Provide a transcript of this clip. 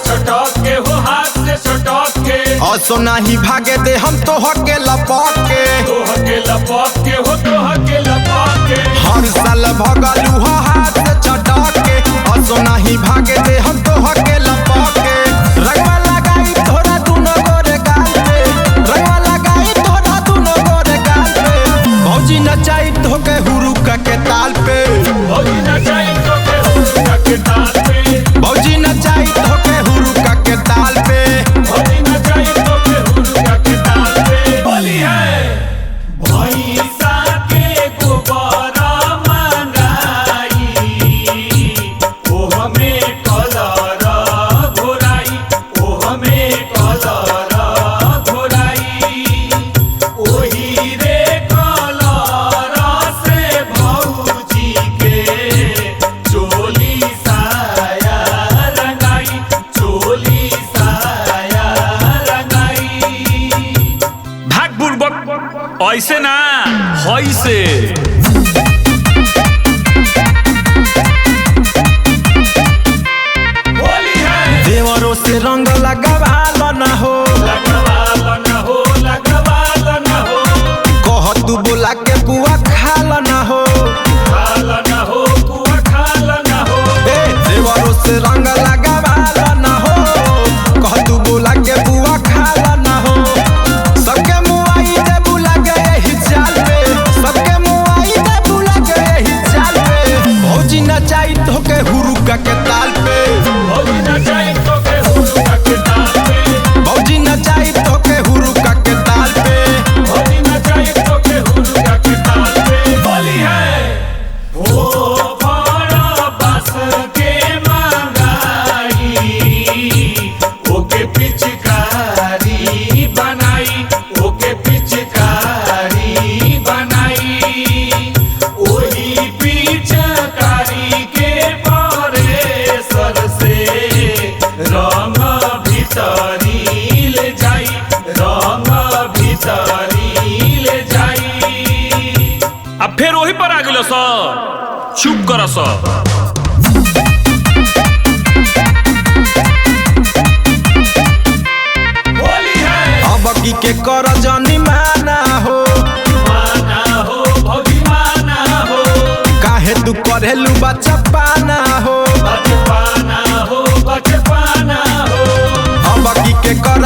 छटक के हो हाथ से छटक के असो नहीं भागे दे हम तो हके लपक के हो तो हके लपक के हर साल भगलू हो हाथ से छटक के असो नहीं भागे दे हम तो हके लपक के रंगवा लगाई तोरा दुनो गोरे गाल पे रंगवा लगाई तोरा दुनो गोरे गाल पे भौजी नचाई तो के हुरुका के ताल पे भौजी नचाई तो के हुरुका के ताल पे भौजी नचाई तो के हुरुका के ताल पे भौजी नचाई तो के हुरुका के ताल पे बोली है भैंसा के गोबर मंगाई ओ हमें कलर घोराई ओ हमें कलर घोराई ओही रे कलर से भौजी के चोली साया रंगाई चोली साया रंगाई। भाग बुड़बक ऐसे ना होइसे होली है देवरों से रंग लगावाल न हो लगवाल न हो लगवाल न हो कह तू बोला के बुआ खाल न हो खाल न हो कुआ खाल न हो ए देवरों से रंग लगावाल न हो कह तू बोला के बुआ खाल न हो सबके मुआई दे बुला के यही चाल पे सबके मुआई दे बुला के यही चाल पे भौजी नचाई तो के हुरुका के ताल पे भौजी नचाई तो के हुरुका के ताल पे भौजी नचाई तो के हुरुका के ताल पे भौजी नचाई तो के हुरुका के ताल पे बोली है ओ बड़ा बस के मंगाई ओके पिचकारी बनाई ओके पिचकारी बनाई ओही पिचकारी के परे सर से रंग भीतरी ले जाई रंग भीतरी ले जाई। अब फिर वही पर आ गइल सर चुप कर सर होली है अब की के कर जानी माना हो माना हो भौजी माना हो काहे तू करेलू बच्चा पाना हो बचपाना हो बचपाना हो अब की के कर